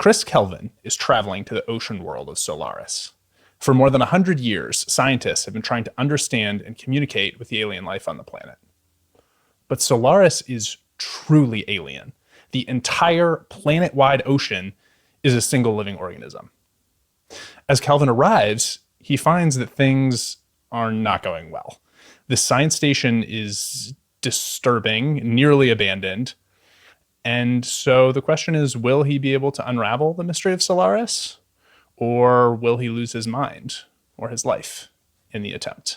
Kris Kelvin is traveling to the ocean world of Solaris. For more than 100 years, scientists have been trying to understand and communicate with the alien life on the planet. But Solaris is truly alien. The entire planet-wide ocean is a single living organism. As Kelvin arrives, he finds that things are not going well. The science station is disturbing, nearly abandoned. And so the question is, will he be able to unravel the mystery of Solaris? Or will he lose his mind or his life in the attempt?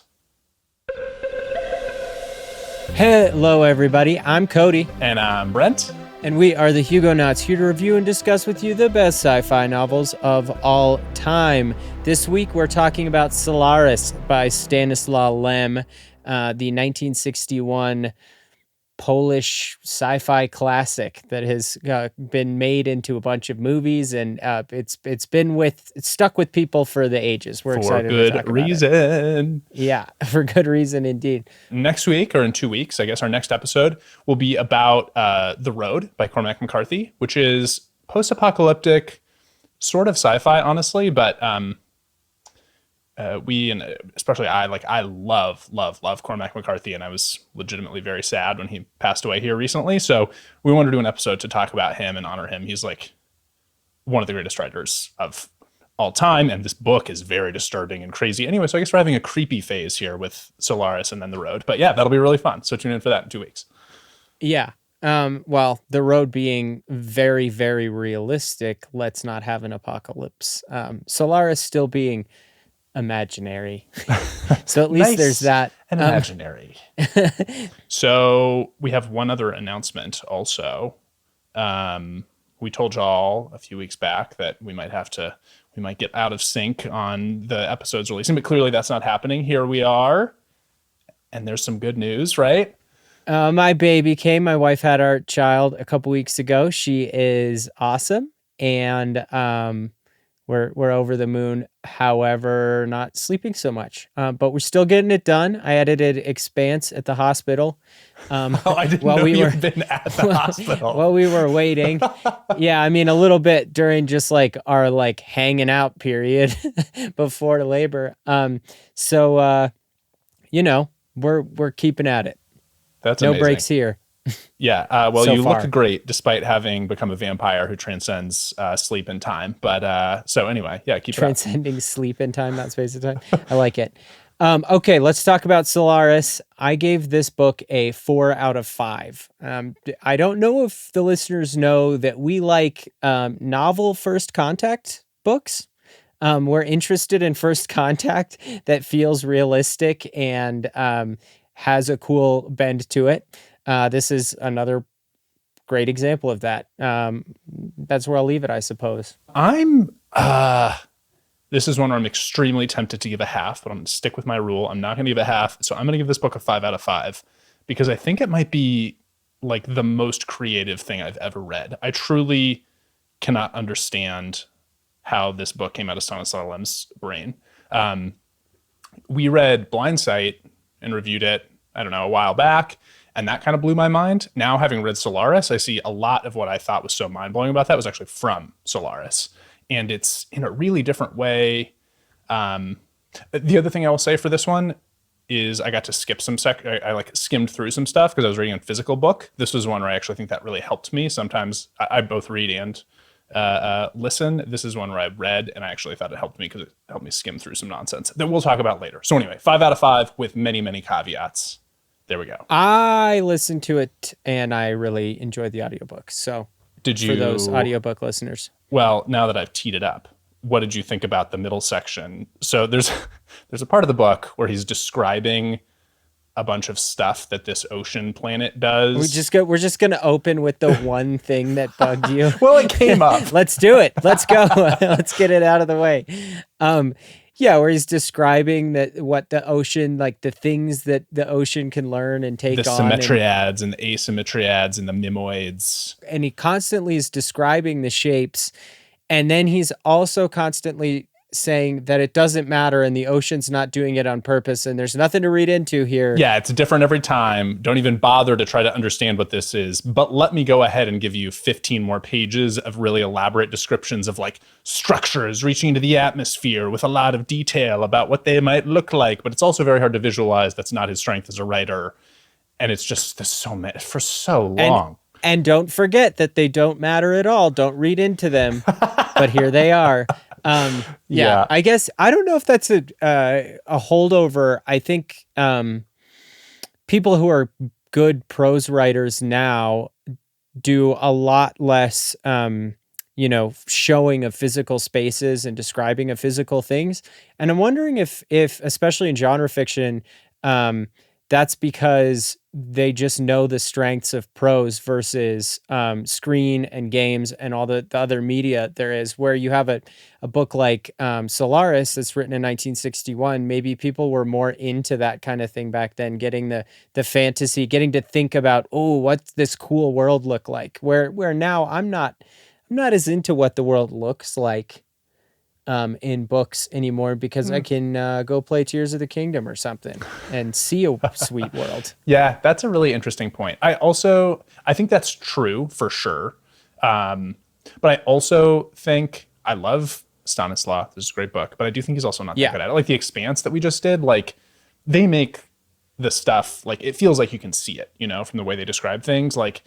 Hello, everybody. I'm Cody. And I'm Brent. And we are the Hugonauts, here to review and discuss with you the best sci-fi novels of all time. This week, we're talking about Solaris by Stanislaw Lem, the 1961 Polish sci-fi classic that has been made into a bunch of movies, and it's stuck with people for the ages. We're excited to talk about it. For good reason. Yeah, for good reason indeed. Next week, or in 2 weeks, I guess our next episode will be about The Road by Cormac McCarthy, which is post-apocalyptic, sort of sci-fi, honestly, but we, and especially I love Cormac McCarthy, and I was legitimately very sad when he passed away here recently. So we wanted to do an episode to talk about him and honor him. He's like one of the greatest writers of all time, and this book is very disturbing and crazy. Anyway, so I guess we're having a creepy phase here with Solaris and then The Road. But yeah, that'll be really fun. So tune in for that in 2 weeks. Yeah. Well, The Road being very, very realistic, let's not have an apocalypse. Solaris still being imaginary. So at least Nice there's that. And imaginary. So we have one other announcement also. We told y'all a few weeks back that we might get out of sync on the episodes releasing, but clearly that's not happening. Here we are. And there's some good news, right? My baby came. My wife had our child a couple weeks ago. She is awesome. And we're over the moon, however, not sleeping so much. But we're still getting it done. I edited Expanse at the hospital. I didn't know you'd been at the hospital. While we were waiting. Yeah, I mean, a little bit during just like our like hanging out period before labor. So we're keeping at it. That's no amazing. breaks here. Yeah. Well, so you far. look great despite having become a vampire who transcends sleep and time. But so anyway, yeah, keep transcending sleep and time, not space and time. I like it. Okay, let's talk about Solaris. I gave this book a 4 out of 5. I don't know if the listeners know that we like novel first contact books. We're interested in first contact that feels realistic and has a cool bend to it. This is another great example of that. That's where I'll leave it, I suppose. This is one where I'm extremely tempted to give a half, but I'm going to stick with my rule. I'm not going to give a half. So I'm going to give this book a 5 out of 5 because I think it might be like the most creative thing I've ever read. I truly cannot understand how this book came out of Stanislaw Lem's brain. We read Blind Sight and reviewed it, I don't know, a while back. And that kind of blew my mind. Now, having read Solaris, I see a lot of what I thought was so mind-blowing about that was actually from Solaris. And it's in a really different way. The other thing I will say for this one is I got to skip some I skimmed through some stuff because I was reading a physical book. This was one where I actually think that really helped me. Sometimes I both read and listen. This is one where I read and I actually thought it helped me because it helped me skim through some nonsense that we'll talk about later. So anyway, 5 out of 5 with many, many caveats. There we go. I listened to it and I really enjoyed the audiobook. So did you, for those audiobook listeners? Well, now that I've teed it up, what did you think about the middle section? So there's a part of the book where he's describing a bunch of stuff that this ocean planet does. We're just going to open with the one thing that bugged you. Well, it came up. Let's do it. Let's go. Let's get it out of the way. Yeah, where he's describing what the ocean, like the things that the ocean can learn and take on. The symmetriads and the asymmetriads and the mimoids. And he constantly is describing the shapes. And then he's also constantly saying that it doesn't matter and the ocean's not doing it on purpose and there's nothing to read into here. Yeah, it's different every time. Don't even bother to try to understand what this is. But let me go ahead and give you 15 more pages of really elaborate descriptions of like structures reaching into the atmosphere with a lot of detail about what they might look like. But it's also very hard to visualize. That's not his strength as a writer. And it's just for so long. And don't forget that they don't matter at all. Don't read into them. But here they are. Yeah, I guess I don't know if that's a holdover. I think people who are good prose writers now do a lot less, showing of physical spaces and describing of physical things. And I'm wondering if especially in genre fiction, that's because they just know the strengths of prose versus screen and games and all the other media there is, where you have a book like Solaris that's written in 1961. Maybe people were more into that kind of thing back then, getting the fantasy, getting to think about, oh, what's this cool world look like? Where now I'm not as into what the world looks like in books anymore, because I can go play Tears of the Kingdom or something and see a sweet world. Yeah, that's a really interesting point. I think that's true for sure. But I also think I love Stanislaw. This is a great book, but I do think he's also not that good at it. Like The Expanse that we just did, like they make the stuff, like it feels like you can see it, from the way they describe things. Like,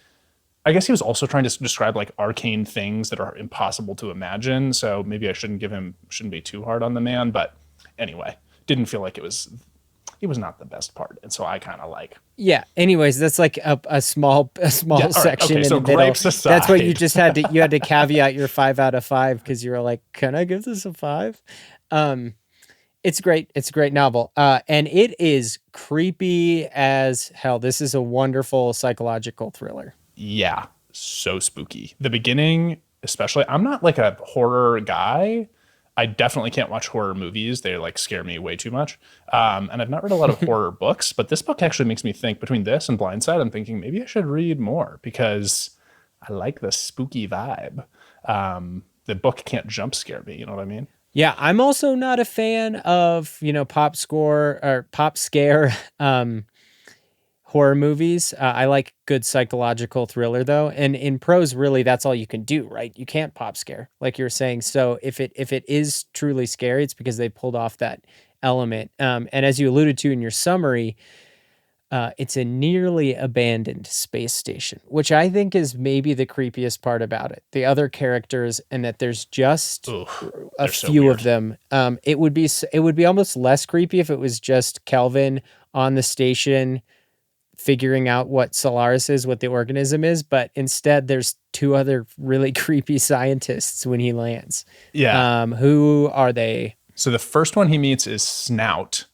I guess he was also trying to describe like arcane things that are impossible to imagine. So maybe I shouldn't be too hard on the man. But anyway, didn't feel like he was not the best part. And so I kind of like. Yeah. Anyways, that's like a small section right. Okay, in so the middle. aside. That's what you just had to caveat your 5 out of 5 because you were like, can I give this a 5? It's great. It's a great novel. And it is creepy as hell. This is a wonderful psychological thriller. Yeah, so spooky. The beginning, especially, I'm not like a horror guy. I definitely can't watch horror movies. They like scare me way too much. And I've not read a lot of horror books, but this book actually makes me think, between this and Blindside, I'm thinking maybe I should read more because I like the spooky vibe. The book can't jump scare me. You know what I mean? Yeah, I'm also not a fan of, pop scare horror movies. I like good psychological thriller though. And in prose, really, that's all you can do, right? You can't pop scare, like you're saying. So if it is truly scary, it's because they pulled off that element. And as you alluded to in your summary, it's a nearly abandoned space station, which I think is maybe the creepiest part about it. The other characters, and that there's just a few of them. It would be almost less creepy if it was just Kelvin on the station figuring out what Solaris is, what the organism is, but instead there's 2 other really creepy scientists when he lands. Yeah. Who are they? So the first one he meets is Snout.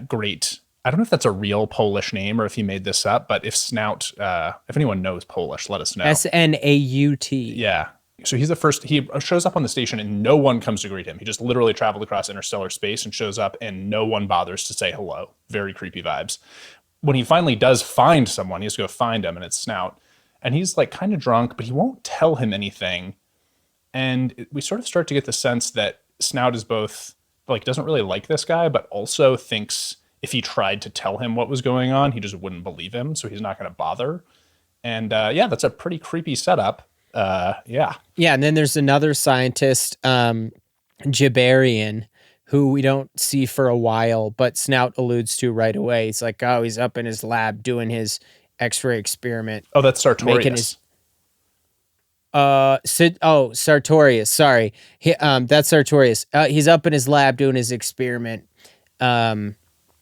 Great. I don't know if that's a real Polish name or if he made this up, but if Snout, if anyone knows Polish, let us know. Snaut. Yeah. So he's the first, he shows up on the station and no one comes to greet him. He just literally traveled across interstellar space and shows up and no one bothers to say hello. Very creepy vibes. When he finally does find someone, he has to go find him, and it's Snout. And he's like kind of drunk, but he won't tell him anything. And we sort of start to get the sense that Snout is both like, doesn't really like this guy, but also thinks if he tried to tell him what was going on, he just wouldn't believe him. So he's not going to bother. And that's a pretty creepy setup. Yeah. And then there's another scientist, Jabarian, who we don't see for a while, but Snout alludes to right away. He's like, oh, he's up in his lab doing his X-ray experiment. Oh, that's Sartorius. Sartorius. Sorry. That's Sartorius. He's up in his lab doing his experiment. Yeah,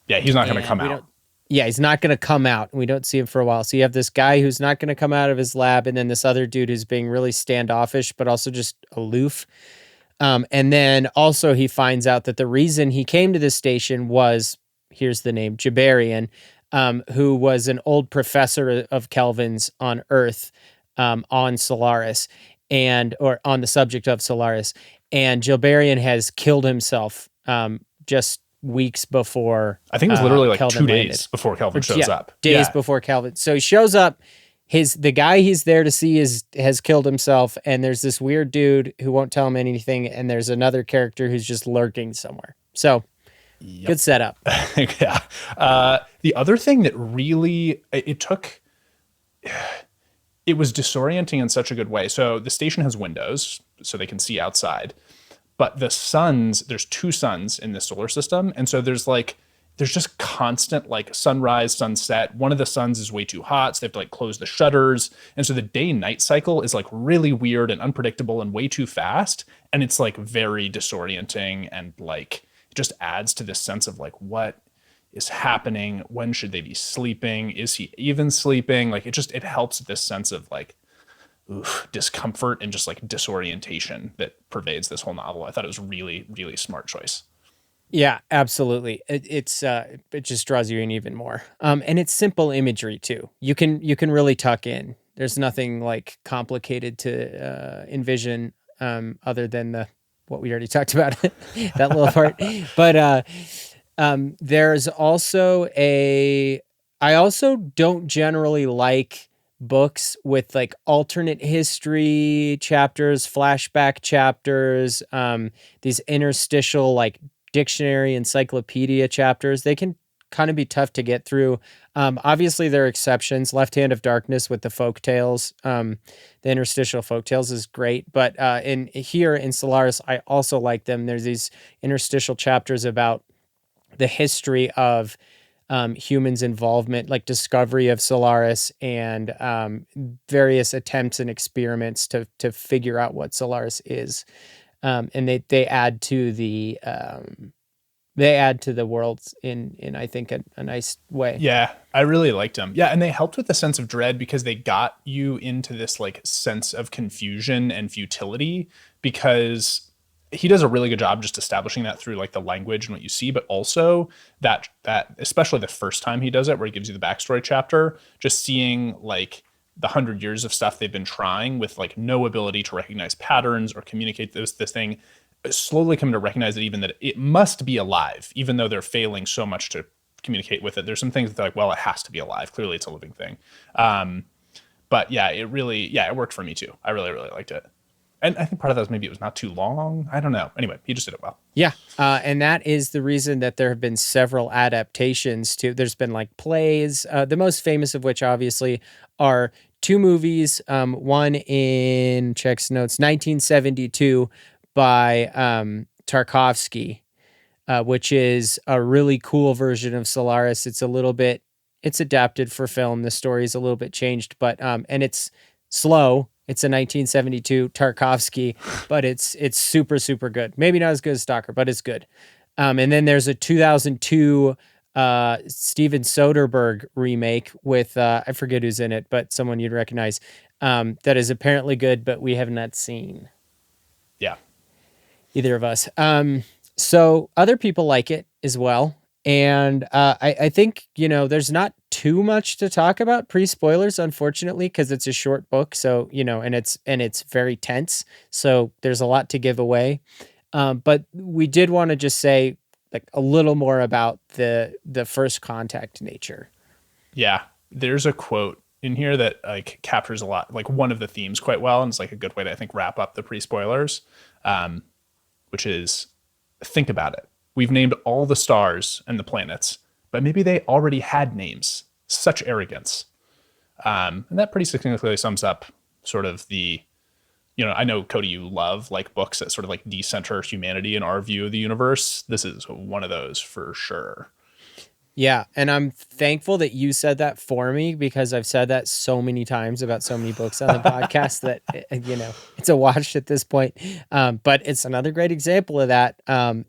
he's not going to come out. Yeah, he's not going to come out. We don't see him for a while. So you have this guy who's not going to come out of his lab, and then this other dude who's being really standoffish, but also just aloof. And then also he finds out that the reason he came to this station was, here's the name, Jabarian, who was an old professor of Kelvin's on Earth, on Solaris, or on the subject of Solaris. And Jabarian has killed himself just weeks before. I think it was literally like Kelvin 2 days landed. before Kelvin shows up. Days before Kelvin. So he shows up the guy he's there to see has killed himself, and there's this weird dude who won't tell him anything, and there's another character who's just lurking somewhere. So Yep. good setup. Yeah. The other thing that really it took, it was disorienting in such a good way. So the station has windows so they can see outside, but the suns, there's two suns in the solar system. And so there's just constant like sunrise, sunset. One of the suns is way too hot. So they have to like close the shutters. And so the day night cycle is like really weird and unpredictable and way too fast. And it's like very disorienting and like it just adds to this sense of like what is happening? When should they be sleeping? Is he even sleeping? Like it helps this sense of like discomfort and just like disorientation that pervades this whole novel. I thought it was really, really smart choice. Yeah, absolutely. It just draws you in even more. And it's simple imagery too. You can really tuck in. There's nothing like complicated to envision other than the what we already talked about that little part. But there's also a. I also don't generally like books with like alternate history chapters, flashback chapters, these interstitial like dictionary, encyclopedia chapters. They can kind of be tough to get through. Obviously, there are exceptions. Left Hand of Darkness with the folk tales, the interstitial folk tales is great. But in Solaris, I also like them. There's these interstitial chapters about the history of humans' involvement, like discovery of Solaris and various attempts and experiments to figure out what Solaris is. And they add to the worlds in I think a nice way. Yeah, I really liked them. Yeah, and they helped with the sense of dread because they got you into this like sense of confusion and futility because he does a really good job just establishing that through like the language and what you see, but also that especially the first time he does it, where he gives you the backstory chapter, just seeing like the 100 years of stuff they've been trying with like no ability to recognize patterns or communicate this thing, slowly coming to recognize that even that it must be alive, even though they're failing so much to communicate with it. There's some things that they're like, well, it has to be alive. Clearly, it's a living thing. But yeah, it worked for me too. I really, really liked it. And I think part of that was maybe it was not too long. I don't know. Anyway, he just did it well. Yeah. And that is the reason that there have been several adaptations to, there's been like plays, the most famous of which obviously are two movies. One in Check's notes, 1972 by Tarkovsky, which is a really cool version of Solaris. It's adapted for film. The story is a little bit changed, but, and it's slow. It's a 1972 Tarkovsky, but it's super, super good. Maybe not as good as Stalker, but it's good. And then there's a 2002 Steven Soderbergh remake with, I forget who's in it, but someone you'd recognize, that is apparently good, but we have not seen. Yeah. Either of us. So other people like it as well. And I think, there's not too much to talk about pre-spoilers, unfortunately, because it's a short book. So, and it's very tense. So there's a lot to give away. But we did want to just say like a little more about the first contact nature. Yeah. There's a quote in here that like captures a lot, like one of the themes quite well. And it's like a good way to, I think, wrap up the pre-spoilers, which is think about it. We've named all the stars and the planets, but maybe they already had names. Such arrogance. And that pretty succinctly sums up sort of I know, Cody, you love like books that sort of like decenter humanity in our view of the universe. This is one of those for sure. Yeah, and I'm thankful that you said that for me because I've said that so many times about so many books on the podcast that it's a wash at this point. But it's another great example of that.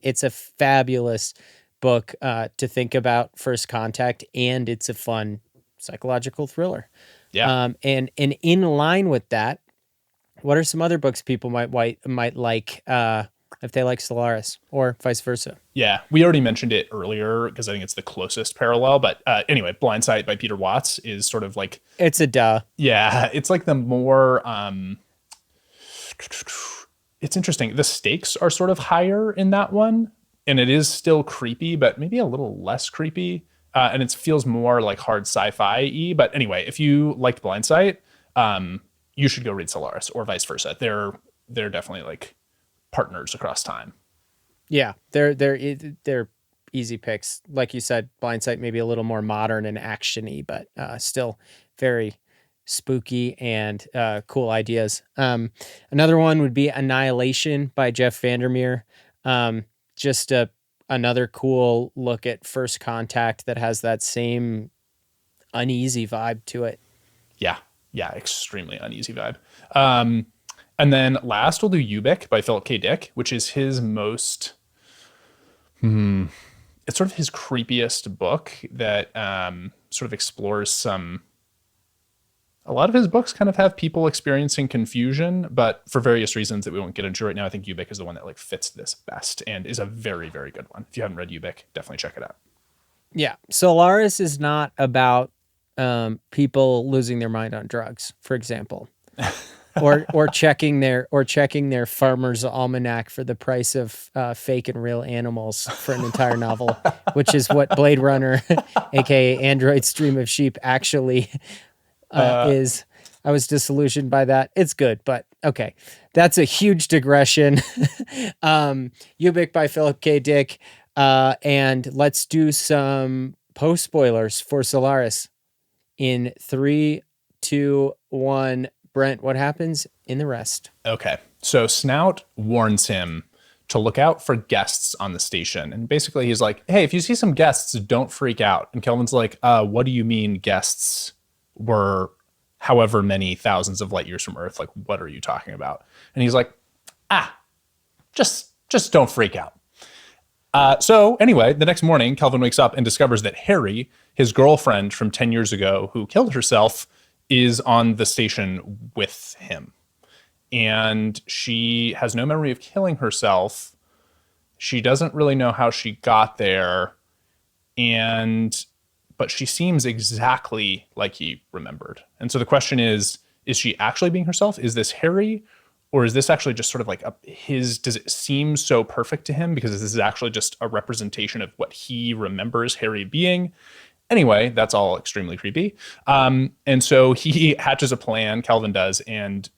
It's a fabulous book to think about First Contact, and it's a fun psychological thriller. Yeah. And in line with that, what are some other books people might like if they like Solaris or vice versa? Yeah, we already mentioned it earlier because I think it's the closest parallel. But anyway, Blind Sight by Peter Watts is sort of like... It's a duh. Yeah, it's like the more... it's interesting. The stakes are sort of higher in that one, and it is still creepy, but maybe a little less creepy. and it feels more like hard sci-fi-y. But anyway, if you liked Blind Sight, you should go read Solaris, or vice versa. They're definitely like partners across time. Yeah, they're easy picks. Like you said, Blind Sight maybe a little more modern and actiony, but still very spooky and cool ideas. Another one would be Annihilation by Jeff Vandermeer. Just another cool look at first contact that has that same uneasy vibe to it. Yeah, extremely uneasy vibe. And then last we'll do Ubik by Philip K. Dick, which is his most, it's sort of his creepiest book that sort of explores a lot of his books kind of have people experiencing confusion, but for various reasons that we won't get into right now. I think Ubik is the one that like fits this best and is a very, very good one. If you haven't read Ubik, definitely check it out. Yeah. Solaris is not about people losing their mind on drugs, for example. or checking their farmer's almanac for the price of fake and real animals for an entire novel, which is what Blade Runner, aka Android's Dream of Sheep, actually is. I was disillusioned by that. It's good, but okay. That's a huge digression. Ubik by Philip K. Dick. And let's do some post spoilers for Solaris in 3, 2, 1. Brent, what happens in the rest? Okay. So Snout warns him to look out for guests on the station. And basically he's like, hey, if you see some guests, don't freak out. And Kelvin's like, what do you mean guests were however many thousands of light years from Earth? Like, what are you talking about? And he's like, just don't freak out. So anyway, the next morning, Kelvin wakes up and discovers that Harry, his girlfriend from 10 years ago who killed herself, is on the station with him. And she has no memory of killing herself. She doesn't really know how she got there. But she seems exactly like he remembered. And so the question is she actually being herself? Is this Harry? Or is this actually just sort of like does it seem so perfect to him because this is actually just a representation of what he remembers Harry being? Anyway, that's all extremely creepy. And so he hatches a plan, Kelvin does, and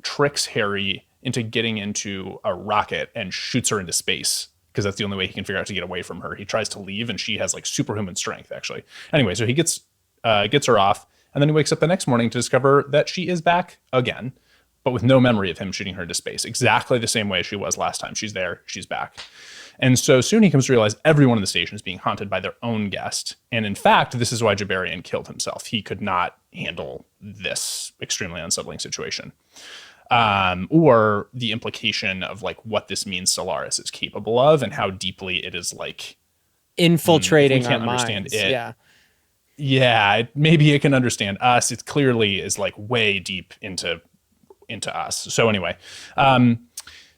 tricks Harry into getting into a rocket and shoots her into space because that's the only way he can figure out to get away from her. He tries to leave and she has like superhuman strength, actually. Anyway, so he gets her off, and then he wakes up the next morning to discover that she is back again, but with no memory of him shooting her into space. Exactly the same way she was last time. She's there, she's back. And so soon he comes to realize everyone in the station is being haunted by their own guest. And in fact, this is why Jabarian killed himself. He could not handle this extremely unsettling situation. Or the implication of like what this means Solaris is capable of and how deeply it is like infiltrating we can't our understand minds. it. Yeah, maybe it can understand us. It clearly is like way deep into us. So anyway,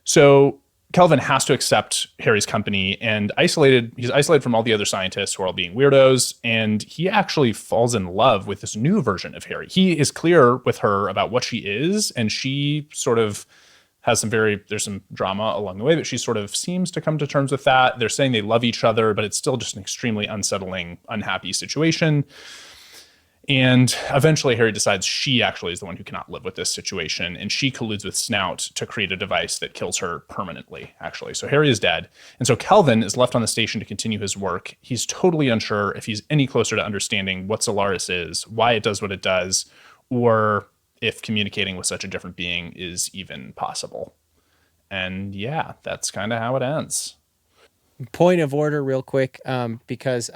so Kelvin has to accept Harry's company and he's isolated from all the other scientists who are all being weirdos. And he actually falls in love with this new version of Harry. He is clear with her about what she is. And she sort of has there's some drama along the way, but she sort of seems to come to terms with that. They're saying they love each other, but it's still just an extremely unsettling, unhappy situation. And eventually Harry decides she actually is the one who cannot live with this situation. And she colludes with Snout to create a device that kills her permanently, actually. So Harry is dead. And so Kelvin is left on the station to continue his work. He's totally unsure if he's any closer to understanding what Solaris is, why it does what it does, or if communicating with such a different being is even possible. And yeah, that's kind of how it ends. Point of order real quick, because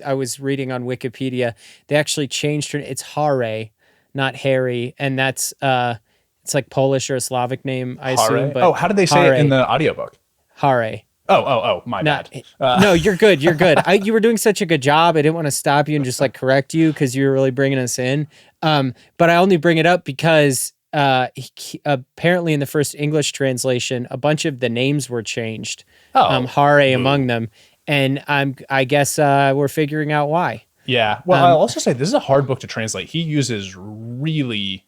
I was reading on Wikipedia, they actually changed her. It's Hare, not Harry. And that's, it's like Polish or a Slavic name, I assume. But how did they say it in the audiobook? Hare. Oh, my bad. No, you're good. You're good. You were doing such a good job. I didn't want to stop you and just like correct you because you were really bringing us in. But I only bring it up because apparently in the first English translation, a bunch of the names were changed. Hare among them. And I guess we're figuring out why. Yeah. Well, I'll also say this is a hard book to translate. He uses really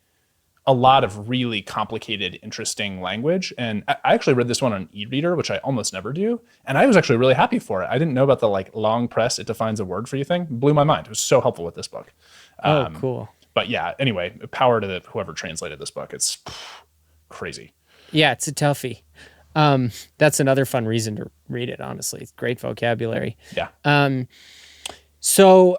a lot of really complicated, interesting language. And I actually read this one on e-reader, which I almost never do. And I was actually really happy for it. I didn't know about the like long press, it defines a word for you thing. Blew my mind. It was so helpful with this book. Oh, cool. But yeah, anyway, power to whoever translated this book. It's crazy. Yeah, it's a toughie. That's another fun reason to read it, honestly. It's great vocabulary. Yeah. So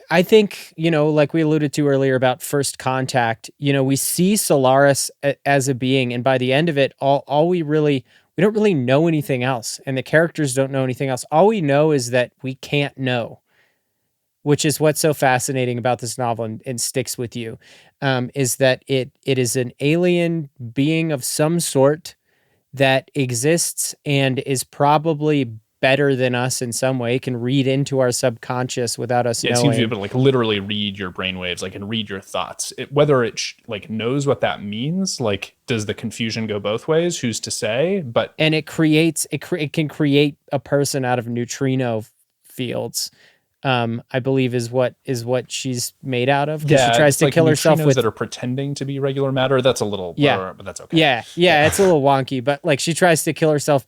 I think, like we alluded to earlier about first contact, we see Solaris as a being, and by the end of it, we don't really know anything else, and the characters don't know anything else. All we know is that we can't know, which is what's so fascinating about this novel and sticks with you, is that it is an alien being of some sort that exists and is probably better than us in some way, can read into our subconscious without us knowing. It seems to be able to like literally read your brainwaves, like, and read your thoughts. Whether it like knows what that means, like, does the confusion go both ways? Who's to say? But and it can create a person out of neutrino fields. I believe is what she's made out of. Yeah, she tries to like kill herself with that are pretending to be regular matter. That's a little but that's okay. Yeah, it's a little wonky, but like she tries to kill herself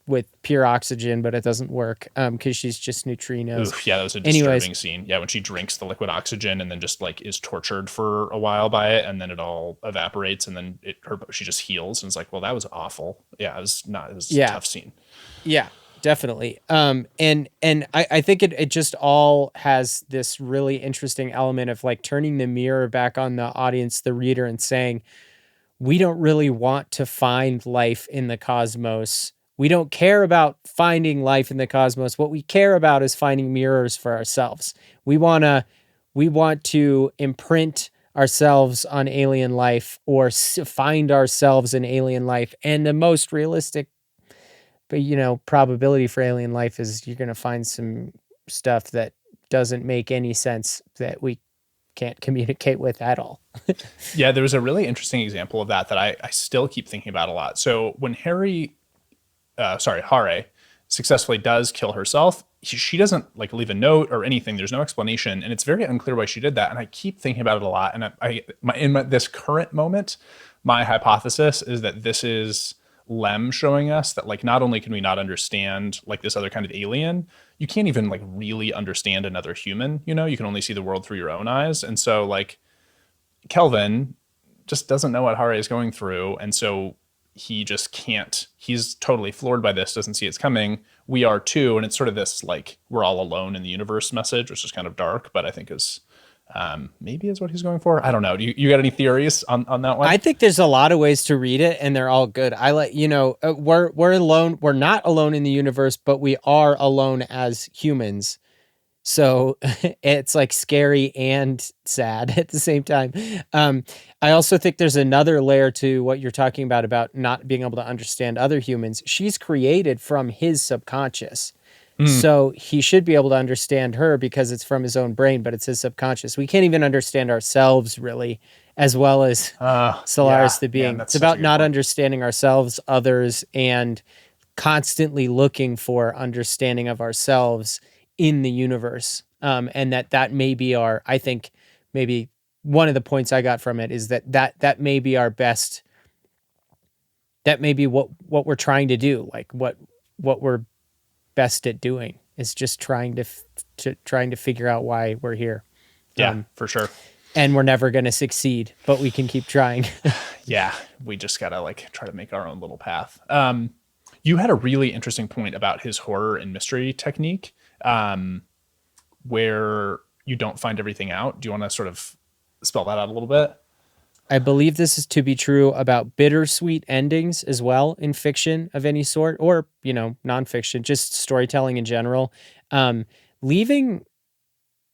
with pure oxygen, but it doesn't work because she's just neutrinos. Oof, yeah, that was a disturbing scene. Yeah, when she drinks the liquid oxygen and then just like is tortured for a while by it, and then it all evaporates, and then she just heals, and it's like, well, that was awful. Yeah, it was a tough scene. Yeah, definitely. And I think it just all has this really interesting element of like turning the mirror back on the audience, the reader, and saying, we don't really want to find life in the cosmos. We don't care about finding life in the cosmos. What we care about is finding mirrors for ourselves. We want to imprint ourselves on alien life or find ourselves in alien life. And the most realistic, probability for alien life is you're going to find some stuff that doesn't make any sense that we can't communicate with at all. Yeah, there was a really interesting example of that I still keep thinking about a lot. So when Hare successfully does kill herself, she doesn't like leave a note or anything. There's no explanation, and it's very unclear why she did that. And I keep thinking about it a lot. And this current moment, my hypothesis is that this is Lem showing us that like not only can we not understand like this other kind of alien, you can't even like really understand another human. You can only see the world through your own eyes, and so like Kelvin just doesn't know what Hare is going through, and so he just can't. He's totally floored by this, doesn't see it's coming. We are too, and it's sort of this like we're all alone in the universe message, which is kind of dark, but I think is maybe is what he's going for. I don't know. Do you got any theories on that one? I think there's a lot of ways to read it, and they're all good. I like we're alone. We're not alone in the universe, but we are alone as humans. So it's like scary and sad at the same time. I also think there's another layer to what you're talking about not being able to understand other humans. She's created from his subconscious. So he should be able to understand her because it's from his own brain, but it's his subconscious. We can't even understand ourselves really as well as Solaris the being. It's about not understanding ourselves, others, and constantly looking for understanding of ourselves in the universe. And that may be I think maybe one of the points I got from it is that may be our best, that may be what we're trying to do. Like what we're best at doing is just trying to figure out why we're here. Yeah, for sure. And we're never going to succeed, but we can keep tring. Yeah, we just got to like try to make our own little path. You had a really interesting point about his horror and mystery technique, where you don't find everything out. Do you want to sort of spell that out a little bit? I believe this is to be true about bittersweet endings as well in fiction of any sort, or, nonfiction, just storytelling in general. Leaving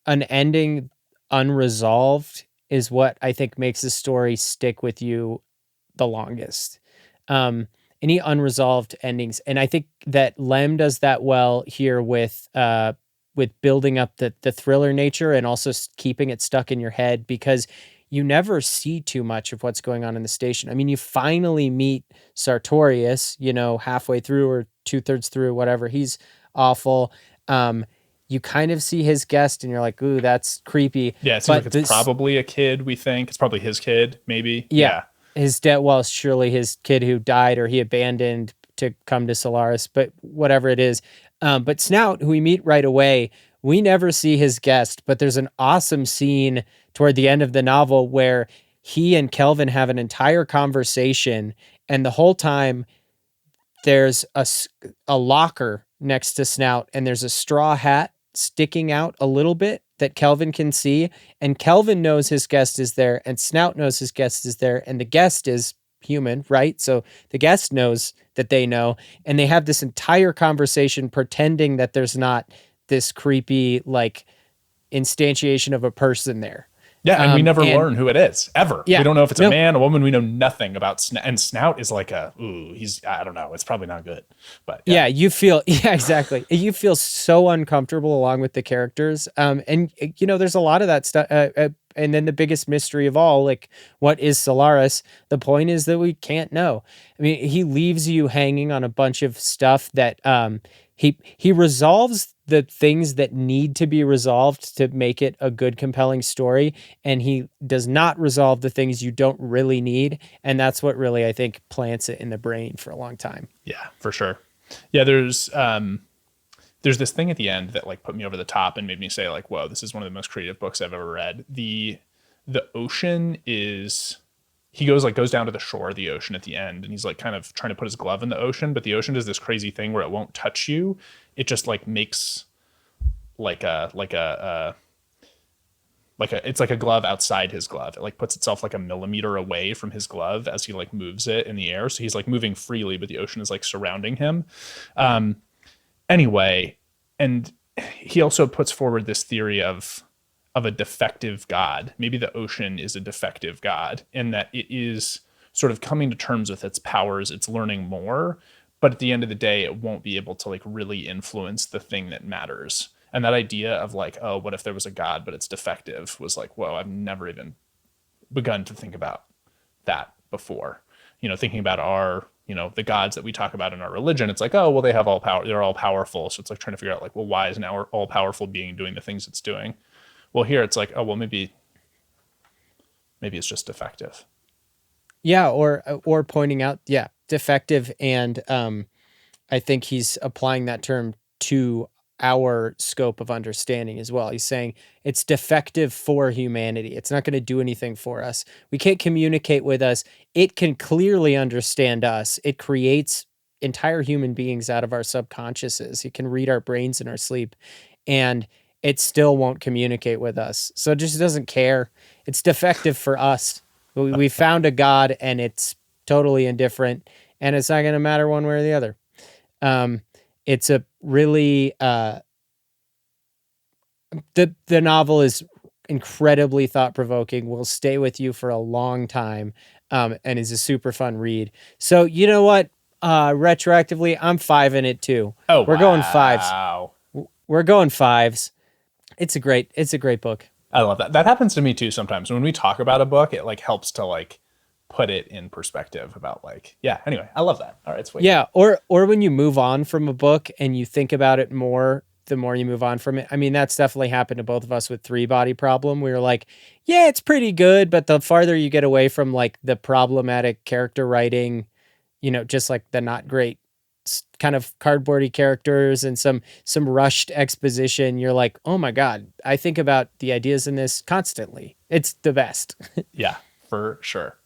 an ending unresolved is what I think makes a story stick with you the longest. Any unresolved endings. And I think that Lem does that well here with building up the thriller nature and also keeping it stuck in your head, because you never see too much of what's going on in the station. I mean, you finally meet Sartorius, halfway through or 2/3 through, whatever. He's awful. You you kind of see his guest and you're like, ooh, that's creepy. Yeah, it seems like it's probably a kid, we think. It's probably his kid, maybe. Yeah. His dead, well, surely his kid who died or he abandoned to come to Solaris, but whatever it is. But Snout, who we meet right away, we never see his guest, but there's an awesome scene toward the end of the novel where he and Kelvin have an entire conversation, and the whole time there's a locker next to Snout, and there's a straw hat sticking out a little bit that Kelvin can see, and Kelvin knows his guest is there, and Snout knows his guest is there, and the guest is human, right? So the guest knows that they know, and they have this entire conversation pretending that there's not this creepy, like, instantiation of a person there. Yeah, and we never learn who it is, ever. Yeah, we don't know if it's a man, a woman. We know nothing about Snout. And Snout is like I don't know. It's probably not good. But yeah, exactly. You feel so uncomfortable along with the characters. And, there's a lot of that stuff. And then the biggest mystery of all, like, what is Solaris? The point is that we can't know. I mean, he leaves you hanging on a bunch of stuff that he resolves the things that need to be resolved to make it a good, compelling story. And he does not resolve the things you don't really need. And that's what really, I think, plants it in the brain for a long time. Yeah, for sure. Yeah, there's this thing at the end that like put me over the top and made me say like, whoa, this is one of the most creative books I've ever read. The ocean is, he goes down to the shore of the ocean at the end, and he's like kind of trying to put his glove in the ocean, but the ocean does this crazy thing where it won't touch you. It just like makes it's like a glove outside his glove. It like puts itself like a millimeter away from his glove as he like moves it in the air. So he's like moving freely, but the ocean is like surrounding him. Anyway, and he also puts forward this theory of a defective God. Maybe the ocean is a defective God, in that it is sort of coming to terms with its powers. It's learning more, but at the end of the day, it won't be able to like really influence the thing that matters. And that idea of like, oh, what if there was a God, but it's defective, was like, whoa, I've never even begun to think about that before. Thinking about our, the gods that we talk about in our religion, it's like, oh, well, they have all power. They're all powerful. So it's like trying to figure out like, well, why is an all powerful being doing the things it's doing? Well, here it's like, oh, well, maybe it's just defective. Yeah. Or pointing out, yeah, defective. And I think he's applying that term to our scope of understanding as well. He's saying it's defective for humanity. It's not going to do anything for us. We can't communicate with us. It can clearly understand us. It creates entire human beings out of our subconsciouses. It can read our brains in our sleep, and it still won't communicate with us. So it just doesn't care. It's defective for us. We found a God, and it's totally indifferent, and it's not going to matter one way or the other. It's a really, the novel is incredibly thought-provoking, will stay with you for a long time, and is a super fun read. So you know what? Retroactively, I'm 5 in it too. Oh, We're going 5s. We're going 5s. It's a great book. I love that. That happens to me too sometimes. When we talk about a book, it like helps to like put it in perspective about like, yeah, anyway, I love that. All right, sweet. Yeah, or when you move on from a book and you think about it more, the more you move on from it. I mean, that's definitely happened to both of us with 3 Body Problem. We were like, yeah, it's pretty good, but the farther you get away from like the problematic character writing, just like the not great kind of cardboardy characters and some rushed exposition, you're like, oh my God, I think about the ideas in this constantly. It's the best. Yeah, for sure.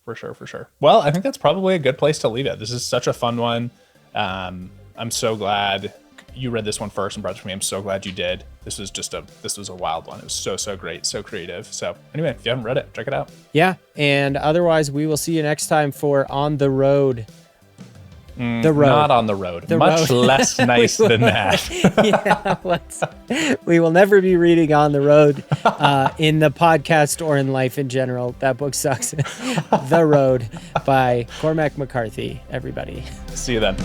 Well, I think that's probably a good place to leave it. This is such a fun one. I'm so glad you read this one first and brought it to me. I'm so glad you did. This was a wild one. It was so great, so creative. So anyway, if you haven't read it, check it out. Yeah. And otherwise we will see you next time for On the Road. The road. Not on the road. Much less nice than that. Yeah, we will never be reading On the Road in the podcast or in life in general. That book sucks. The Road by Cormac McCarthy, everybody. See you then.